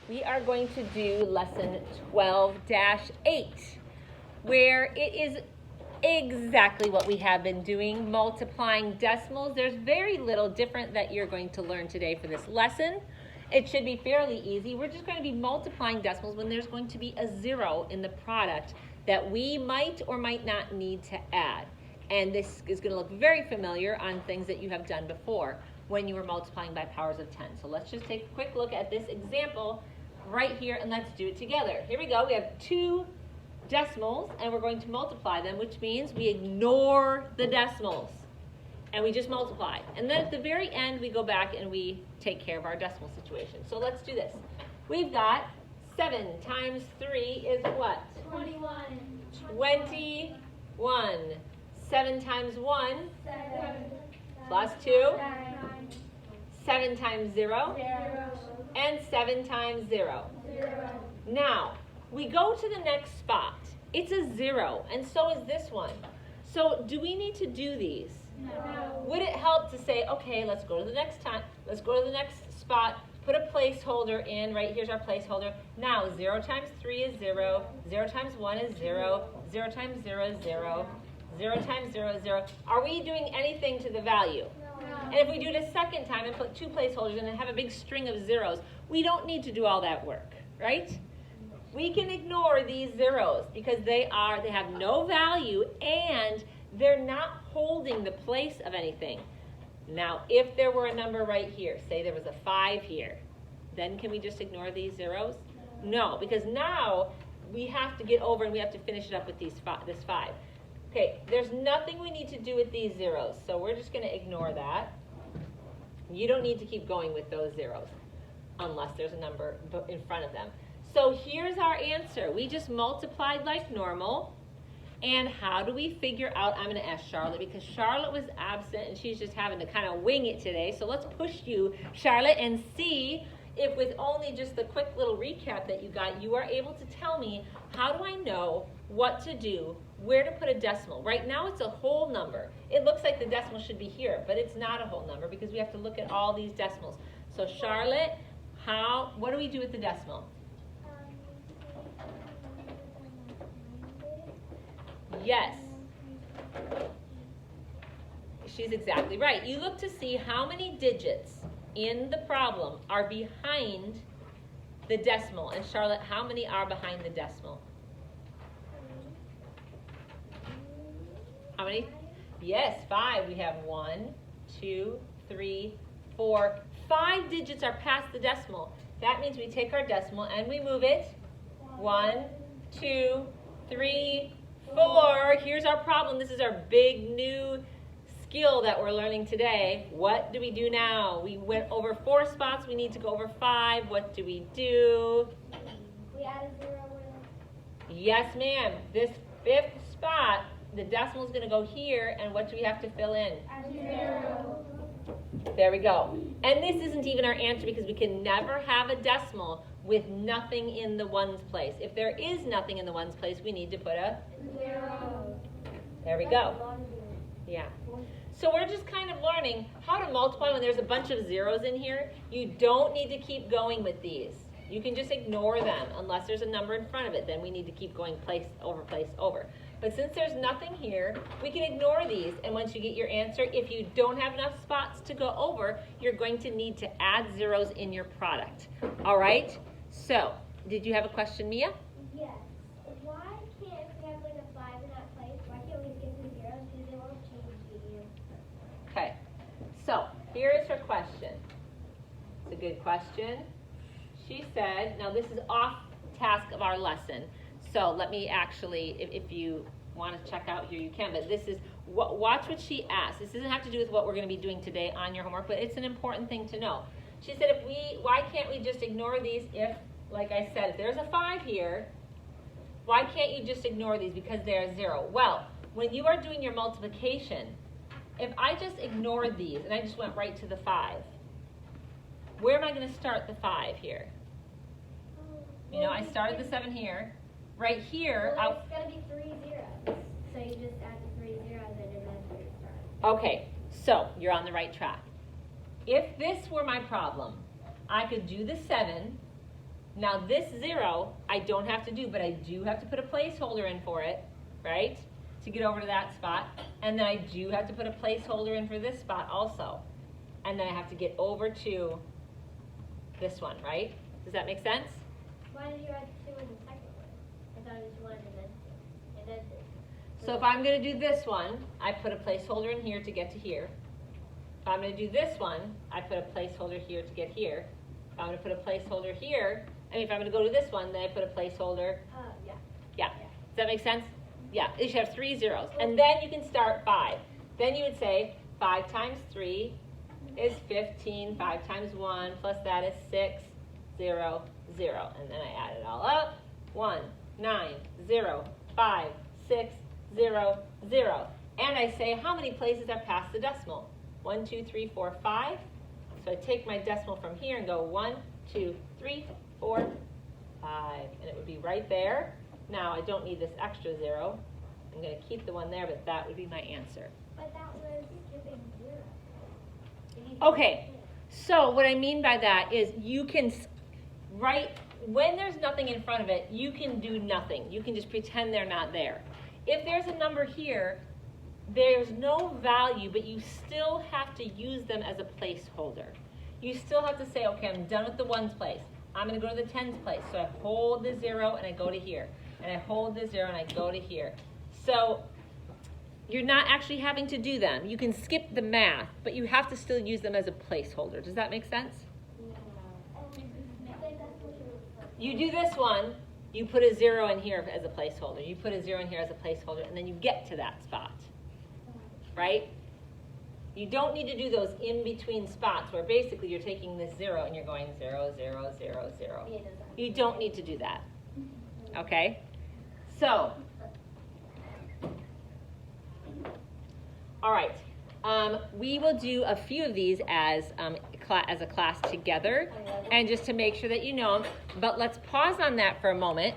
We are going to do lesson 12-8, where it is exactly what we have been doing, multiplying decimals. There's very little different that you're going to learn today for this lesson. It should be fairly easy. We're just going to be multiplying decimals when there's going to be a zero in the product that we might or might not need to add. And this is going to look very familiar on things that you have done before when you were multiplying by powers of 10. So let's just take a quick look at this example right here and let's do it together. Here we go. We have two decimals and we're going to multiply them, which means we ignore the decimals and we just multiply. And then at the very end we go back and we take care of our decimal situation. So let's do this. We've got 7 times 3 is what? 21. 21. 7 times 1 7. plus 2. 9. 7 times 0. 0. And 7 times 0. 0. Now, we go to the next spot. It's a 0, and so is this one. So do we need to do these? No. Would it help to say, okay, let's go to the next time, let's go to the next spot, put a placeholder in, right, here's our placeholder. Now, 0 times 3 is 0, 0 times 1 is 0, 0 times 0 is 0, 0 times 0 is 0. Are we doing anything to the value? And if we do it a second time and put two placeholders in and have a big string of zeros, we don't need to do all that work, right? We can ignore these zeros because they have no value and they're not holding the place of anything. Now, if there were a number right here, say there was a 5 here, then can we just ignore these zeros? No, because now we have to get over and we have to finish it up with this 5. Okay, there's nothing we need to do with these zeros, so we're just going to ignore that. You don't need to keep going with those zeros unless there's a number in front of them. So here's our answer. We just multiplied like normal. And how do we figure out, I'm going to ask Charlotte because Charlotte was absent and she's just having to kind of wing it today. So let's push you, Charlotte, and see if with only just the quick little recap that you got, you are able to tell me, how do I know what to do, where to put a decimal? Right now it's a whole number. It looks like the decimal should be here, but it's not a whole number because we have to look at all these decimals. So Charlotte, what do we do with the decimal? Yes. She's exactly right. You look to see how many digits in the problem are behind the decimal. And Charlotte, how many are behind the decimal? How many? Yes, 5. We have 1, 2, 3, 4. 5 digits are past the decimal. That means we take our decimal and we move it. 1, 2, 3, 4. Here's our problem. This is our big new skill that we're learning today. What do we do now? We went over 4 spots. We need to go over 5. What do we do? We add a 0 with Yes, ma'am. This 5th spot, the decimal is going to go here, and what do we have to fill in? a 0. There we go. And this isn't even our answer because we can never have a decimal with nothing in the ones place. If there is nothing in the ones place, we need to put a 0. There we go. Yeah. So we're just kind of learning how to multiply when there's a bunch of zeros in here. You don't need to keep going with these. You can just ignore them unless there's a number in front of it. Then we need to keep going place over. But since there's nothing here, we can ignore these. And once you get your answer, if you don't have enough spots to go over, you're going to need to add zeros in your product. All right? So, did you have a question, Mia? Yes. Why can't, if we have like a 5 in that place, why can't we just get the zeros because they won't change the year? Okay. So, here is her question. It's a good question. She said, now this is off task of our lesson. So let me actually, if you want to check out here, you can. But this is, watch what she asked. This doesn't have to do with what we're going to be doing today on your homework, but it's an important thing to know. She said, why can't we just ignore these if, like I said, if there's a 5 here, why can't you just ignore these because they're 0? Well, when you are doing your multiplication, if I just ignored these and I just went right to the 5, where am I going to start the 5 here? You know, I started the 7 here. Right here, Well, it's got to be 3 zeros. So you just add the 3 zeros and then where you start. okay, so you're on the right track. If this were my problem, I could do the 7 Now this 0, I don't have to do, but I do have to put a placeholder in for it, right? To get over to that spot. And then I do have to put a placeholder in for this spot also. And then I have to get over to this one, right? Does that make sense? Why did you add 2 in the second one? I thought it was 1 and then 2. And then 2. So if I'm going to do this one, I put a placeholder in here to get to here. If I'm going to do this one, I put a placeholder here to get here. If I'm going to put a placeholder here, if I'm going to go to this one, then I put a placeholder. Yeah. Yeah. Does that make sense? Yeah. You should have 3 zeros. And then you can start 5. Then you would say 5 times 3 is 15. 5 times 1 plus that is 6, 0, 0. And then I add it all up. 1, 9, 0, 5, 6, 0, 0. And I say how many places are past the decimal? 1, 2, 3, 4, 5. So I take my decimal from here and go 1, 2, 3, 4, 5. And it would be right there. Now I don't need this extra 0. I'm going to keep the one there, but that would be my answer. But that was skipping 0. Okay, so what I mean by that is you can write, when there's nothing in front of it, you can do nothing. You can just pretend they're not there. If there's a number here, there's no value, but you still have to use them as a placeholder. You still have to say, okay, I'm done with the ones place. I'm going to go to the tens place. So I hold the 0 and I go to here. And I hold the 0 and I go to here. So you're not actually having to do them. You can skip the math, but you have to still use them as a placeholder. Does that make sense? You do this one, you put a 0 in here as a placeholder. You put a 0 in here as a placeholder, and then you get to that spot, right? You don't need to do those in-between spots where basically you're taking this 0 and you're going 0, 0, 0, 0. You don't need to do that, okay? So, all right, we will do a few of these as a class together, and just to make sure that you know them. But let's pause on that for a moment.